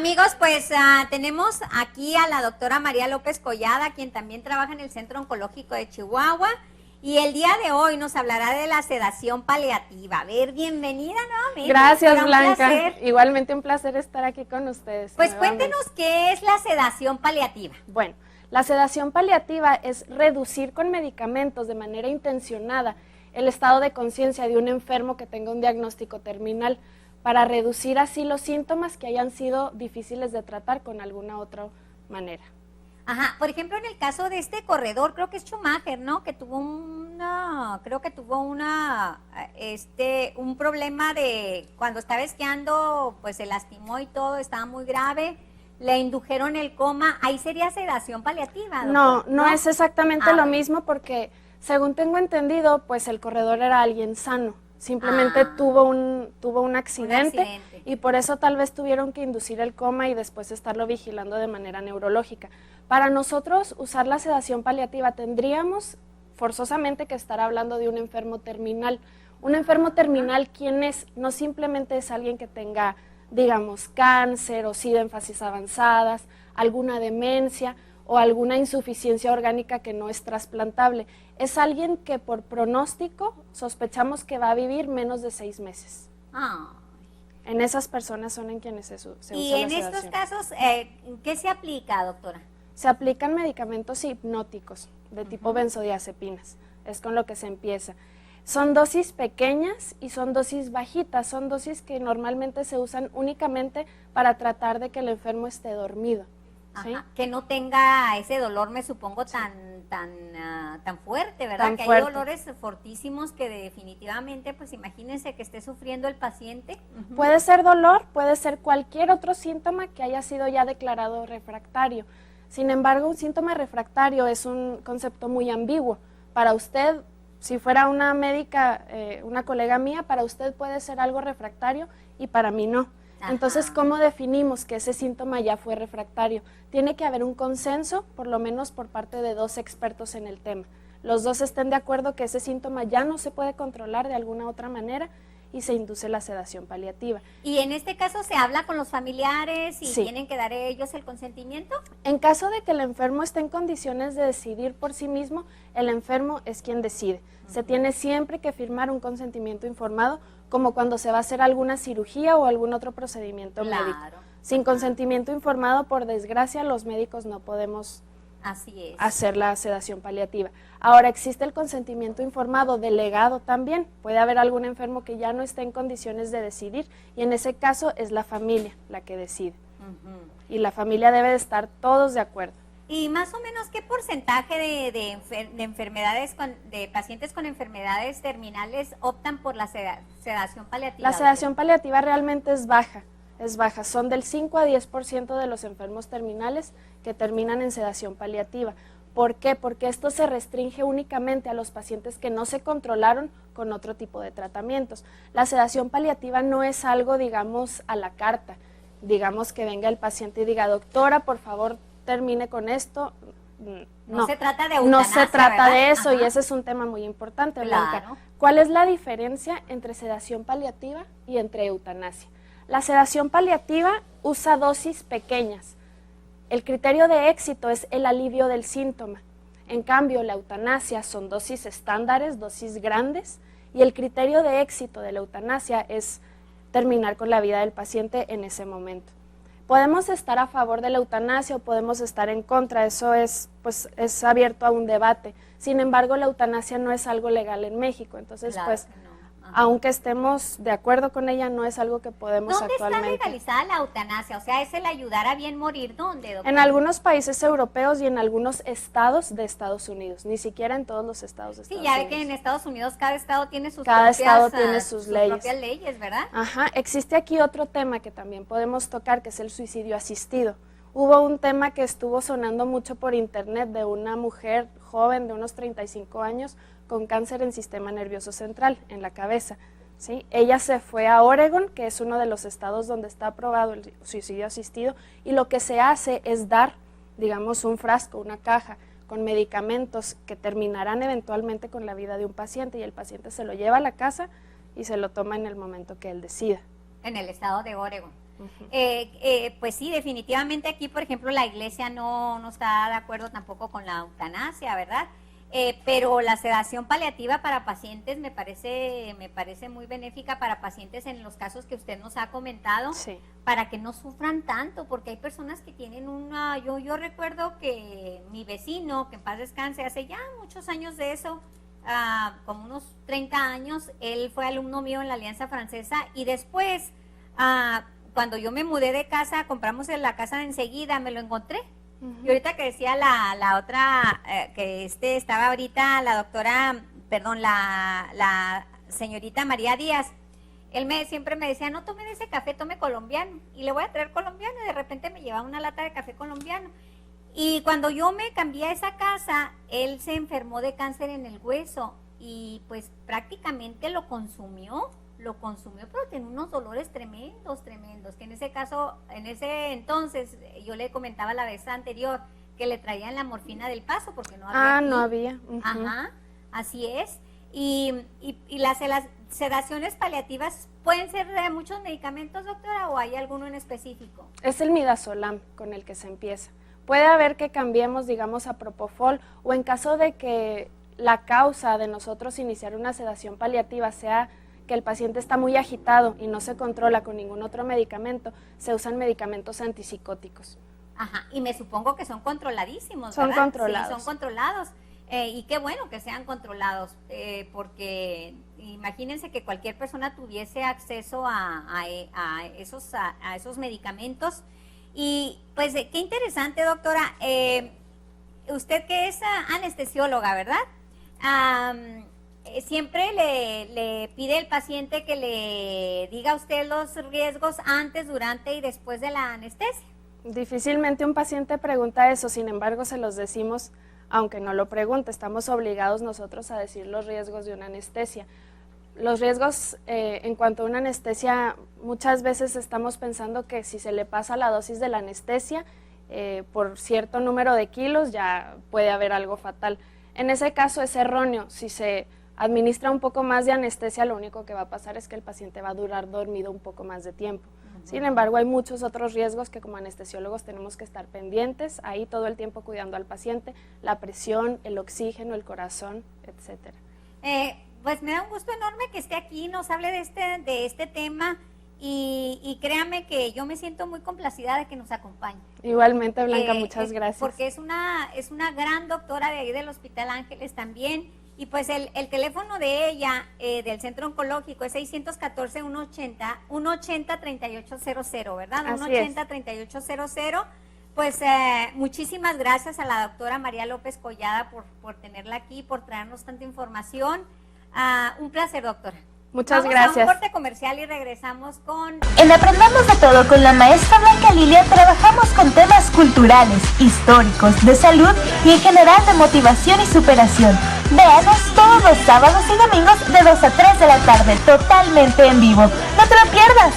Amigos, pues tenemos aquí a la doctora María López Collada, quien también trabaja en el Centro Oncológico de Chihuahua, y el día de hoy nos hablará de la sedación paliativa. A ver, bienvenida nuevamente. Gracias, Blanca. Igualmente un placer estar aquí con ustedes. Pues cuéntenos qué es la sedación paliativa. Bueno, la sedación paliativa es reducir con medicamentos de manera intencionada el estado de conciencia de un enfermo que tenga un diagnóstico terminal, para reducir así los síntomas que hayan sido difíciles de tratar con alguna otra manera. Ajá, por ejemplo, en el caso de este corredor, creo que es Schumacher, ¿no? Que tuvo un problema de cuando estaba esquiando, pues se lastimó y todo, estaba muy grave, le indujeron el coma. Ahí sería sedación paliativa, doctor. No es exactamente lo mismo, porque según tengo entendido, pues el corredor era alguien sano. Simplemente tuvo un accidente y por eso tal vez tuvieron que inducir el coma y después estarlo vigilando de manera neurológica. Para nosotros usar la sedación paliativa tendríamos forzosamente que estar hablando de un enfermo terminal. Un enfermo terminal, ¿quién es? No simplemente es alguien que tenga, digamos, cáncer o SIDA en fases avanzadas, alguna demencia o alguna insuficiencia orgánica que no es trasplantable. Es alguien que por pronóstico sospechamos que va a vivir menos de 6 meses. En esas personas son en quienes se usa la sedación. Y en estos casos, ¿qué se aplica, doctora? Se aplican medicamentos hipnóticos de tipo benzodiazepinas, es con lo que se empieza. Son dosis pequeñas y son dosis bajitas, son dosis que normalmente se usan únicamente para tratar de que el enfermo esté dormido. ¿Sí? Que no tenga ese dolor, me supongo, tan fuerte, ¿verdad? Tan que fuerte. Hay dolores fortísimos que definitivamente, pues imagínense que esté sufriendo el paciente. Puede ser dolor, puede ser cualquier otro síntoma que haya sido ya declarado refractario. Sin embargo, un síntoma refractario es un concepto muy ambiguo. Para usted, si fuera una médica, una colega mía, para usted puede ser algo refractario y para mí no. Entonces, ¿cómo definimos que ese síntoma ya fue refractario? Tiene que haber un consenso, por lo menos por parte de 2 expertos en el tema. Los 2 estén de acuerdo que ese síntoma ya no se puede controlar de alguna otra manera y se induce la sedación paliativa. ¿Y en este caso se habla con los familiares y Sí. tienen que dar ellos el consentimiento? En caso de que el enfermo esté en condiciones de decidir por sí mismo, el enfermo es quien decide. Se tiene siempre que firmar un consentimiento informado, como cuando se va a hacer alguna cirugía o algún otro procedimiento médico. Sin consentimiento informado, por desgracia, los médicos no podemos hacer la sedación paliativa. Ahora, existe el consentimiento informado delegado también. Puede haber algún enfermo que ya no esté en condiciones de decidir y en ese caso es la familia la que decide. Y la familia debe de estar todos de acuerdo. ¿Y más o menos qué porcentaje de enfermedades, de pacientes con enfermedades terminales optan por la sedación paliativa? La sedación paliativa realmente es baja, son del 5 a 10% de los enfermos terminales que terminan en sedación paliativa. ¿Por qué? Porque esto se restringe únicamente a los pacientes que no se controlaron con otro tipo de tratamientos. La sedación paliativa no es algo, digamos, a la carta. Digamos que venga el paciente y diga, doctora, por favor, termine con esto. No se trata de eutanasia, no se trata ¿verdad? de eso. Y ese es un tema muy importante, Blanca. Claro. ¿Cuál es la diferencia entre sedación paliativa y entre eutanasia? La sedación paliativa usa dosis pequeñas. El criterio de éxito es el alivio del síntoma. En cambio, la eutanasia son dosis estándares, dosis grandes, y el criterio de éxito de la eutanasia es terminar con la vida del paciente en ese momento. Podemos estar a favor de la eutanasia o podemos estar en contra, eso es abierto a un debate. Sin embargo, la eutanasia no es algo legal en México, entonces Claro aunque estemos de acuerdo con ella, no es algo que podemos actualmente. ¿Dónde está legalizada la eutanasia? O sea, ¿es el ayudar a bien morir? ¿Dónde, doctor? En algunos países europeos y en algunos estados de Estados Unidos, ni siquiera en todos los estados de Estados Unidos. Sí, ya ve que en Estados Unidos cada estado tiene sus leyes. propias leyes, ¿verdad? Ajá, existe aquí otro tema que también podemos tocar, que es el suicidio asistido. Hubo un tema que estuvo sonando mucho por internet de una mujer joven de unos 35 años con cáncer en sistema nervioso central, en la cabeza. ¿Sí? Ella se fue a Oregon, que es uno de los estados donde está aprobado el suicidio asistido, y lo que se hace es dar, digamos, un frasco, una caja, con medicamentos que terminarán eventualmente con la vida de un paciente, y el paciente se lo lleva a la casa y se lo toma en el momento que él decida. En el estado de Oregon. Pues sí, definitivamente aquí, por ejemplo, la iglesia no está de acuerdo tampoco con la eutanasia, ¿verdad? Pero la sedación paliativa para pacientes me parece muy benéfica para pacientes en los casos que usted nos ha comentado, sí, para que no sufran tanto, porque hay personas que tienen yo recuerdo que mi vecino, que en paz descanse, hace ya muchos años de eso, como unos 30 años, él fue alumno mío en la Alianza Francesa y después, cuando yo me mudé de casa, compramos en la casa enseguida, me lo encontré. Y ahorita que decía la otra, que estaba ahorita la doctora, perdón, la señorita María Díaz, él siempre me decía, no tome de ese café, tome colombiano, y le voy a traer colombiano, y de repente me llevaba una lata de café colombiano. Y cuando yo me cambié a esa casa, él se enfermó de cáncer en el hueso, y pues prácticamente lo consumió, pero tenía unos dolores tremendos, que en ese entonces, yo le comentaba la vez anterior, que le traían la morfina del Paso, porque no había. No había. Ajá, así es. Y las sedaciones paliativas, ¿pueden ser de muchos medicamentos, doctora, o hay alguno en específico? Es el midazolam con el que se empieza. Puede haber que cambiemos, digamos, a propofol, o en caso de que la causa de nosotros iniciar una sedación paliativa sea que el paciente está muy agitado y no se controla con ningún otro medicamento, se usan medicamentos antipsicóticos. Ajá, y me supongo que son controladísimos, ¿verdad? Son controlados. Sí, son controlados. Y qué bueno que sean controlados, porque imagínense que cualquier persona tuviese acceso a esos medicamentos. Y pues qué interesante, doctora. Usted que es anestesióloga, ¿verdad? Siempre le pide al paciente que le diga a usted los riesgos antes, durante y después de la anestesia. Difícilmente un paciente pregunta eso, sin embargo se los decimos, aunque no lo pregunte, estamos obligados nosotros a decir los riesgos de una anestesia. Los riesgos en cuanto a una anestesia, muchas veces estamos pensando que si se le pasa la dosis de la anestesia, por cierto número de kilos ya puede haber algo fatal. En ese caso es erróneo. Si se administra un poco más de anestesia, lo único que va a pasar es que el paciente va a durar dormido un poco más de tiempo. Sin embargo, hay muchos otros riesgos que como anestesiólogos tenemos que estar pendientes, ahí todo el tiempo cuidando al paciente, la presión, el oxígeno, el corazón, etcétera. Pues me da un gusto enorme que esté aquí, nos hable de este tema y créame que yo me siento muy complacida de que nos acompañe. Igualmente, Blanca, muchas gracias. Porque es una gran doctora de ahí del Hospital Ángeles también. Y pues el teléfono de ella, del Centro Oncológico, es 614-180-3800, ¿verdad? 180-3800. Pues muchísimas gracias a la doctora María López Collada por tenerla aquí, por traernos tanta información. Un placer, doctora. Muchas Vamos gracias. a un corte comercial y regresamos con... En Aprendamos de Todo con la maestra Blanca Lilia trabajamos con temas culturales, históricos, de salud y en general de motivación y superación. Véanos todos los sábados y domingos de 2 a 3 de la tarde, totalmente en vivo. ¡No te lo pierdas!